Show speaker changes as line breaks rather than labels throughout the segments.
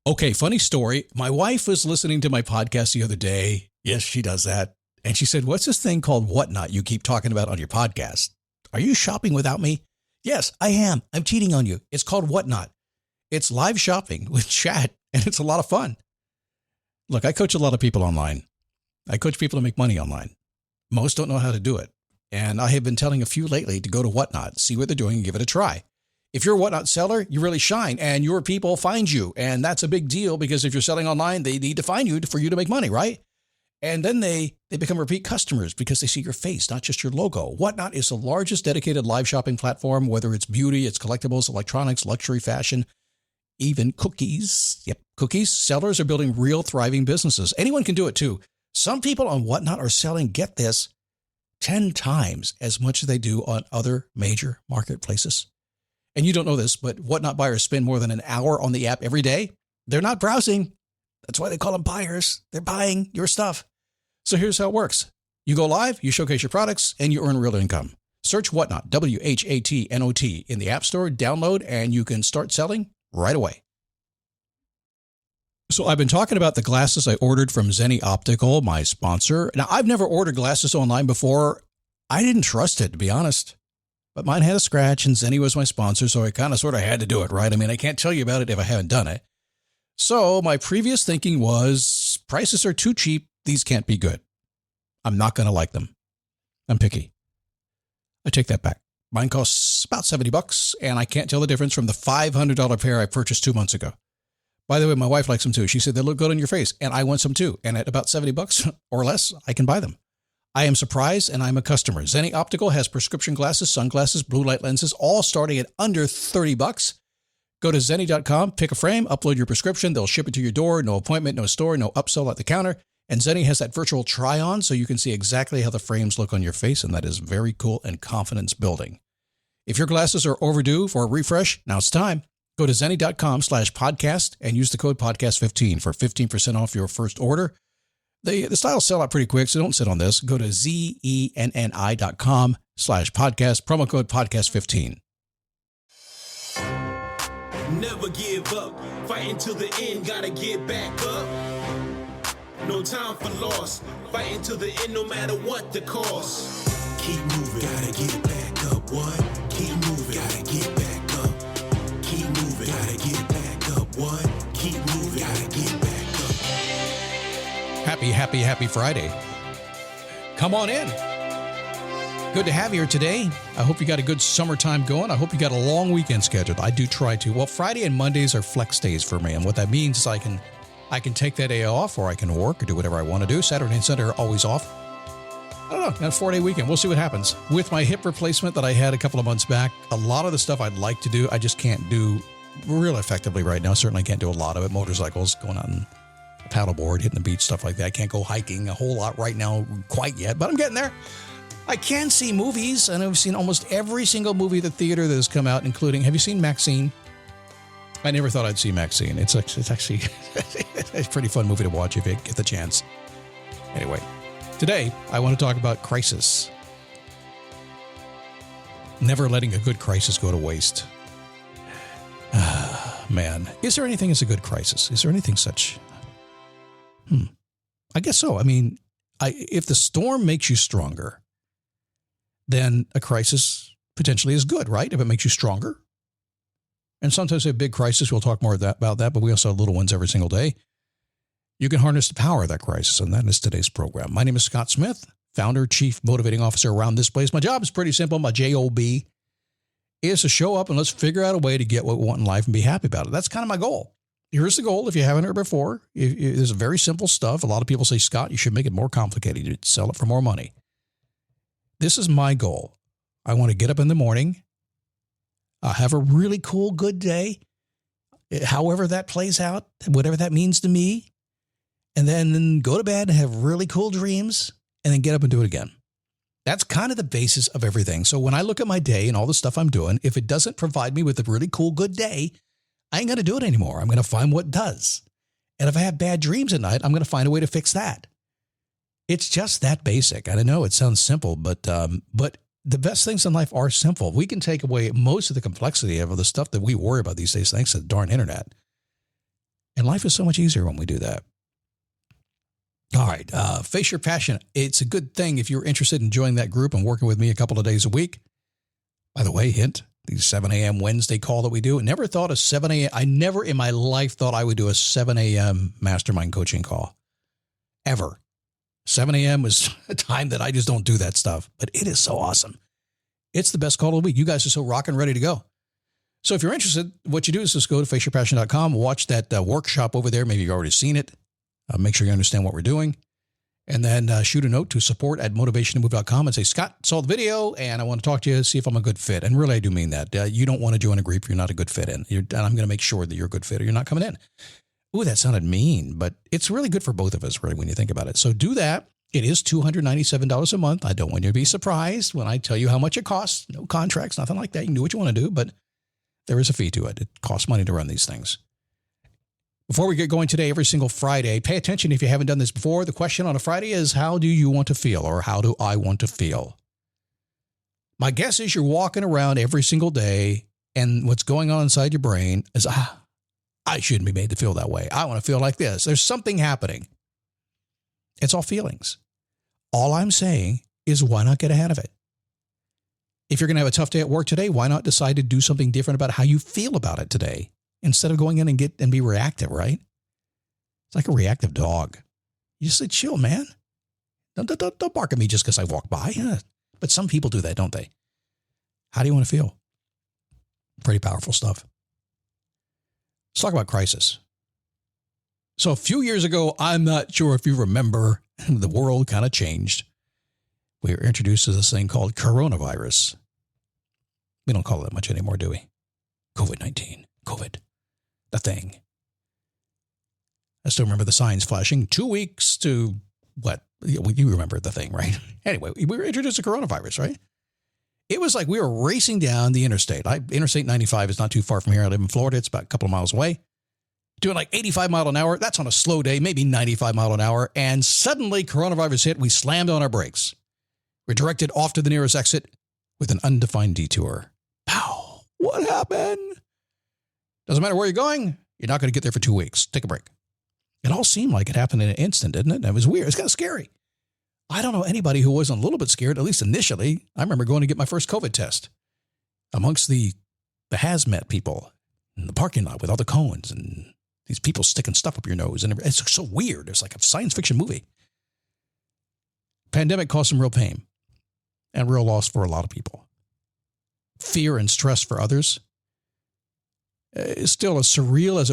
Okay, funny story. My wife was listening to my podcast the other day. Yes, she does that. And she said, what's this thing called Whatnot you keep talking about on your podcast? Are you shopping without me? Yes, I am. I'm cheating on you. It's called Whatnot. It's live shopping with chat, and it's a lot of fun. Look, I coach a lot of people online. I coach people to make money online. Most don't know how to do it. And I have been telling a few lately to go to Whatnot, see what they're doing, and give it a try. If you're a Whatnot seller, you really shine, and your people find you. And that's a big deal because if you're selling online, they need to find you for you to make money, right? And then they become repeat customers because they see your face, not just your logo. Whatnot is the largest dedicated live shopping platform, whether it's beauty, it's collectibles, electronics, luxury, fashion, even cookies. Yep, cookies. Sellers are building real thriving businesses. Anyone can do it too. Some people on Whatnot are selling, get this, 10 times as much as they do on other major marketplaces. And you don't know this, but Whatnot buyers spend more than an hour on the app every day. They're not browsing. That's why they call them buyers. They're buying your stuff. So here's how it works. You go live, you showcase your products, and you earn real income. Search Whatnot, WHATNOT, in the App Store, download, and you can start selling right away. So I've been talking about the glasses I ordered from Zenni Optical, my sponsor. Now, I've never ordered glasses online before. I didn't trust it, to be honest. But mine had a scratch, and Zenni was my sponsor, so I kind of sort of had to do it, right? I mean, I can't tell you about it if I haven't done it. So my previous thinking was, prices are too cheap. These can't be good. I'm not going to like them. I'm picky. I take that back. Mine costs about $70, and I can't tell the difference from the $500 pair I purchased 2 months ago. By the way, my wife likes them too. She said they look good on your face, and I want some too. And at about $70 or less, I can buy them. I am surprised, and I'm a customer. Zenni Optical has prescription glasses, sunglasses, blue light lenses, all starting at under $30. Go to Zenni.com, pick a frame, upload your prescription. They'll ship it to your door. No appointment, no store, no upsell at the counter. And Zenni has that virtual try-on, so you can see exactly how the frames look on your face, and that is very cool and confidence building. If your glasses are overdue for a refresh, now it's time. Go to Zenni.com/podcast and use the code podcast15 for 15% off your first order. The styles sell out pretty quick, so don't sit on this. Go to ZENNI.com/podcast, promo code podcast15.
Never give up, fighting till the end, gotta get back up. No time for loss, fighting till the end no matter what the cost. Keep moving, gotta get back up, what? Keep moving, gotta get back up. Keep moving, gotta get back up, what? Keep moving, gotta get back up.
Happy Friday. Come on in. Good to have you here today. I hope you got a good summertime going. I hope you got a long weekend scheduled. I do try to. Well, Friday and Mondays are flex days for me. And what that means is I can take that day off, or I can work or do whatever I want to do. Saturday and Sunday are always off. I don't know. Got a 4-day weekend. We'll see what happens. With my hip replacement that I had a couple of months back, a lot of the stuff I'd like to do, I just can't do real effectively right now. Certainly can't do a lot of it. Motorcycles, going out and paddleboard, hitting the beach, stuff like that. I can't go hiking a whole lot right now quite yet, but I'm getting there. I can see movies, and I've seen almost every single movie at the theater that has come out, including, have you seen Maxine? I never thought I'd see Maxine. It's actually a pretty fun movie to watch if you get the chance. Anyway, today I want to talk about crisis. Never letting a good crisis go to waste. Man, is there anything as a good crisis? Is there anything such? I guess so. I mean, if the storm makes you stronger, then a crisis potentially is good, right? If it makes you stronger. And sometimes we have big crises. We'll talk more about that, but we also have little ones every single day. You can harness the power of that crisis, and that is today's program. My name is Scott Smith, founder, chief motivating officer around this place. My job is pretty simple. My JOB is to show up and let's figure out a way to get what we want in life and be happy about it. That's kind of my goal. Here's the goal. If you haven't heard before, there's very simple stuff. A lot of people say, Scott, you should make it more complicated. You sell it for more money. This is my goal. I want to get up in the morning, have a really cool, good day, however that plays out, whatever that means to me, and then go to bed and have really cool dreams, and then get up and do it again. That's kind of the basis of everything. So when I look at my day and all the stuff I'm doing, if it doesn't provide me with a really cool, good day, I ain't going to do it anymore. I'm going to find what does. And if I have bad dreams at night, I'm going to find a way to fix that. It's just that basic. And I know it sounds simple, but the best things in life are simple. We can take away most of the complexity of the stuff that we worry about these days, thanks to the darn internet. And life is so much easier when we do that. All right. Face your passion. It's a good thing if you're interested in joining that group and working with me a couple of days a week. By the way, hint, the 7 a.m. Wednesday call that we do. I never thought of 7 a.m. I never in my life thought I would do a 7 a.m. mastermind coaching call. Ever. 7 a.m. is a time that I just don't do that stuff. But it is so awesome. It's the best call of the week. You guys are so rocking ready to go. So if you're interested, what you do is just go to faceyourpassion.com, watch that workshop over there. Maybe you've already seen it. Make sure you understand what we're doing. And then shoot a note to support@motivationtomove.com and say, Scott, saw the video and I want to talk to you, see if I'm a good fit. And really, I do mean that. You don't want to join a group you're not a good fit in. And I'm going to make sure that you're a good fit or you're not coming in. Ooh, that sounded mean, but it's really good for both of us, really, when you think about it. So do that. It is $297 a month. I don't want you to be surprised when I tell you how much it costs. No contracts, nothing like that. You can do what you want to do, but there is a fee to it. It costs money to run these things. Before we get going today, every single Friday, pay attention if you haven't done this before. The question on a Friday is, how do you want to feel, or how do I want to feel? My guess is you're walking around every single day and what's going on inside your brain is, I shouldn't be made to feel that way. I want to feel like this. There's something happening. It's all feelings. All I'm saying is, why not get ahead of it? If you're going to have a tough day at work today, why not decide to do something different about how you feel about it today? Instead of going in and be reactive, right? It's like a reactive dog. You just say, chill, man. Don't bark at me just because I walk by. Yeah. But some people do that, don't they? How do you want to feel? Pretty powerful stuff. Let's talk about crisis. So a few years ago, I'm not sure if you remember, the world kind of changed. We were introduced to this thing called coronavirus. We don't call it that much anymore, do we? COVID-19. COVID. The thing. I still remember the signs flashing. 2 weeks to what? You remember the thing, right? Anyway, we were introduced to coronavirus, right? It was like we were racing down the interstate. Interstate 95 is not too far from here. I live in Florida. It's about a couple of miles away. Doing like 85 mile an hour. That's on a slow day, maybe 95 mile an hour. And suddenly coronavirus hit. We slammed on our brakes. We're directed off to the nearest exit with an undefined detour. Pow! What happened? Doesn't matter where you're going. You're not going to get there for 2 weeks. Take a break. It all seemed like it happened in an instant, didn't it? It was weird. It's kind of scary. I don't know anybody who wasn't a little bit scared, at least initially. I remember going to get my first COVID test amongst the hazmat people in the parking lot with all the cones and these people sticking stuff up your nose. And it's so weird. It's like a science fiction movie. Pandemic caused some real pain and real loss for a lot of people. Fear and stress for others. Still as surreal as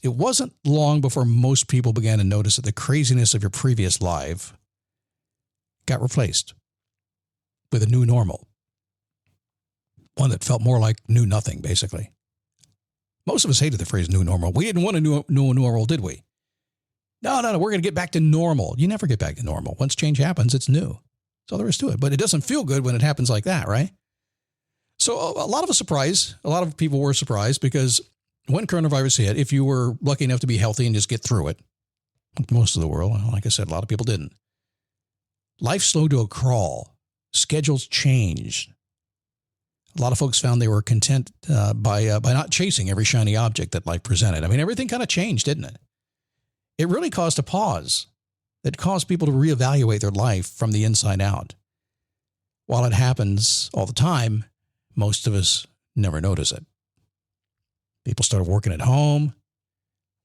it wasn't long before most people began to notice that the craziness of your previous life got replaced with a new normal. One that felt more like new nothing, basically. Most of us hated the phrase new normal. We didn't want a new normal, did we? No, we're going to get back to normal. You never get back to normal. Once change happens, it's new. That's all there is to it. But it doesn't feel good when it happens like that, right? So a lot of people were surprised because when coronavirus hit, if you were lucky enough to be healthy and just get through it, most of the world, like I said, a lot of people didn't. Life slowed to a crawl. Schedules changed. A lot of folks found they were content by not chasing every shiny object that life presented. I mean, everything kind of changed, didn't it? It really caused a pause that caused people to reevaluate their life from the inside out. While it happens all the time, most of us never notice it. People started working at home,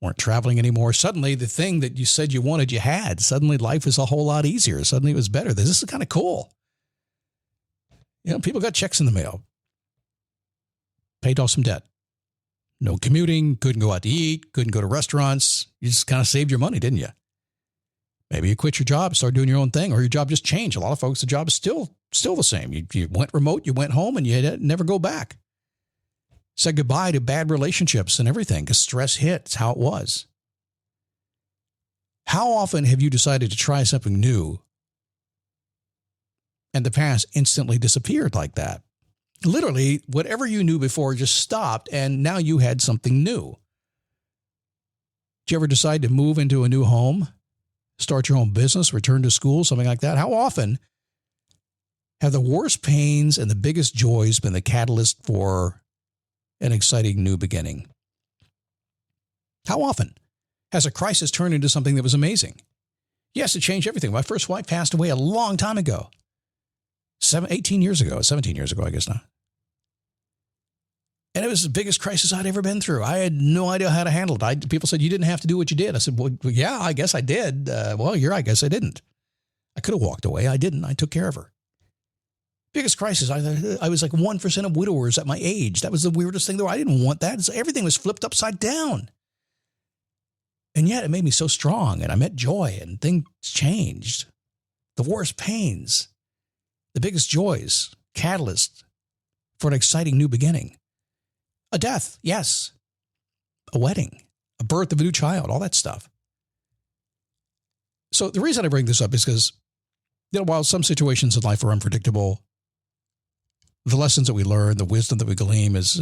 weren't traveling anymore. Suddenly, the thing that you said you wanted, you had. Suddenly, life is a whole lot easier. Suddenly, it was better. This is kind of cool. People got checks in the mail. Paid off some debt. No commuting, couldn't go out to eat, couldn't go to restaurants. You just kind of saved your money, didn't you? Maybe you quit your job, started doing your own thing, or your job just changed. A lot of folks, the job is still the same. You went remote, you went home, and you never go back. Said goodbye to bad relationships and everything because stress hit. It's how it was. How often have you decided to try something new and the past instantly disappeared like that? Literally, whatever you knew before just stopped, and now you had something new. Did you ever decide to move into a new home, start your own business, return to school, something like that? How often have the worst pains and the biggest joys been the catalyst for an exciting new beginning? How often? has a crisis turned into something that was amazing. Yes, it changed everything. My first wife passed away a long time ago. 17 years ago, I guess now. And it was the biggest crisis I'd ever been through. I had no idea how to handle it. People said, you didn't have to do what you did. I said, well, yeah, I guess I did. I guess I didn't. I could have walked away. I didn't. I took care of her. Biggest crisis. I was like 1% of widowers at my age. That was the weirdest thing, though. I didn't want that. Everything was flipped upside down. And yet it made me so strong, and I met joy, and things changed. The worst pains, the biggest joys, catalyst for an exciting new beginning. A death, yes. A wedding, a birth of a new child, all that stuff. So the reason I bring this up is because, while some situations in life are unpredictable, the lessons that we learn, the wisdom that we glean is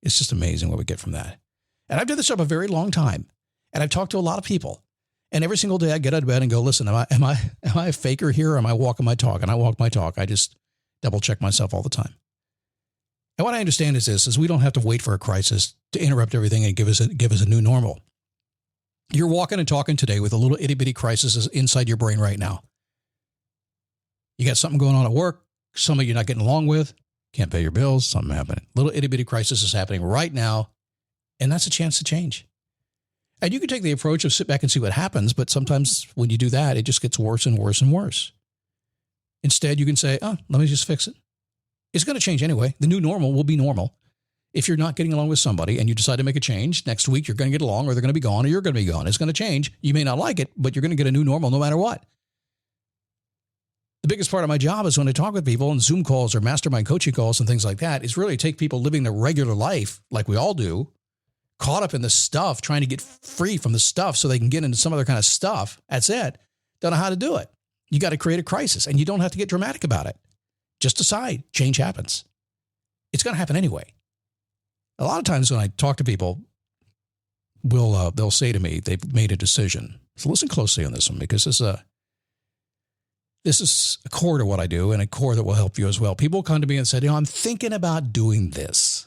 it's just amazing what we get from that. And I've done this job a very long time, and I've talked to a lot of people. And every single day I get out of bed and go, listen, am I a faker here, or am I walking my talk? And I walk my talk. I just double check myself all the time. And what I understand is we don't have to wait for a crisis to interrupt everything and give us a new normal. You're walking and talking today with a little itty bitty crisis inside your brain right now. You got something going on at work, somebody you're not getting along with, can't pay your bills, something happening. Little itty bitty crisis is happening right now, and that's a chance to change. And you can take the approach of sit back and see what happens, but sometimes when you do that, it just gets worse and worse and worse. Instead, you can say, let me just fix it. It's going to change anyway. The new normal will be normal. If you're not getting along with somebody and you decide to make a change, next week you're going to get along, or they're going to be gone, or you're going to be gone. It's going to change. You may not like it, but you're going to get a new normal no matter what. The biggest part of my job is when I talk with people on Zoom calls or mastermind coaching calls and things like that, is really take people living their regular life like we all do, caught up in the stuff, trying to get free from the stuff so they can get into some other kind of stuff. That's it. Don't know how to do it. You got to create a crisis, and you don't have to get dramatic about it. Just decide. Change happens. It's going to happen anyway. A lot of times when I talk to people, they'll say to me they've made a decision. So listen closely on this one, because this is a core to what I do, and a core that will help you as well. People come to me and say, I'm thinking about doing this.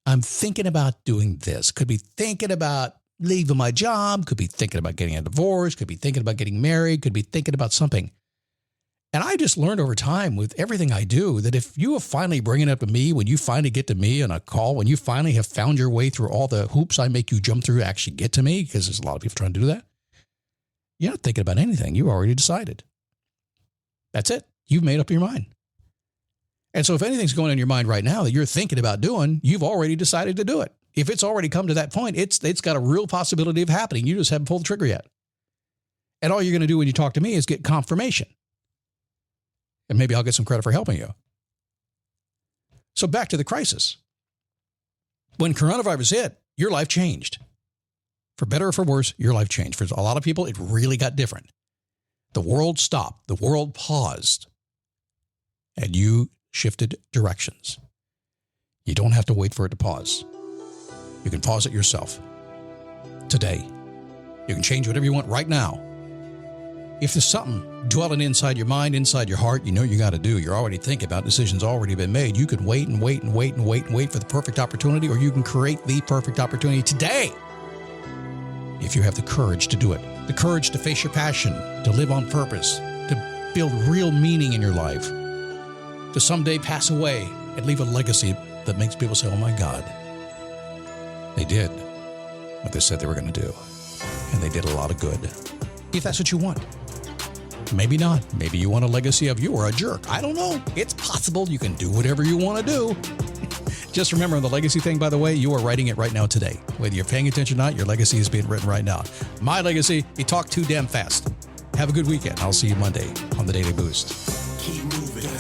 I'm thinking about doing this. Could be thinking about leaving my job. Could be thinking about getting a divorce. Could be thinking about getting married. Could be thinking about something. And I just learned over time with everything I do that if you are finally bringing it up to me, when you finally get to me on a call, when you finally have found your way through all the hoops I make you jump through to actually get to me, because there's a lot of people trying to do that, you're not thinking about anything. You already decided. That's it. You've made up your mind. And so if anything's going on in your mind right now that you're thinking about doing, you've already decided to do it. If it's already come to that point, it's got a real possibility of happening. You just haven't pulled the trigger yet. And all you're going to do when you talk to me is get confirmation. And maybe I'll get some credit for helping you. So back to the crisis. When coronavirus hit, your life changed. For better or for worse, your life changed. For a lot of people, it really got different. The world stopped. The world paused. And you shifted directions. You don't have to wait for it to pause. You can pause it yourself. Today. You can change whatever you want right now. If there's something dwelling inside your mind, inside your heart, you got to do. You're already thinking about decisions already been made. You could wait and wait and wait and wait and wait for the perfect opportunity, or you can create the perfect opportunity today. If you have the courage to do it, the courage to face your passion, to live on purpose, to build real meaning in your life, to someday pass away and leave a legacy that makes people say, oh my God, they did what they said they were going to do. And they did a lot of good. If that's what you want. Maybe not. Maybe you want a legacy of you are a jerk. I don't know. It's possible. You can do whatever you want to do. Just remember the legacy thing, by the way, you are writing it right now today. Whether you're paying attention or not, your legacy is being written right now. My legacy, you talk too damn fast. Have a good weekend. I'll see you Monday on the Daily Boost.
Keep moving.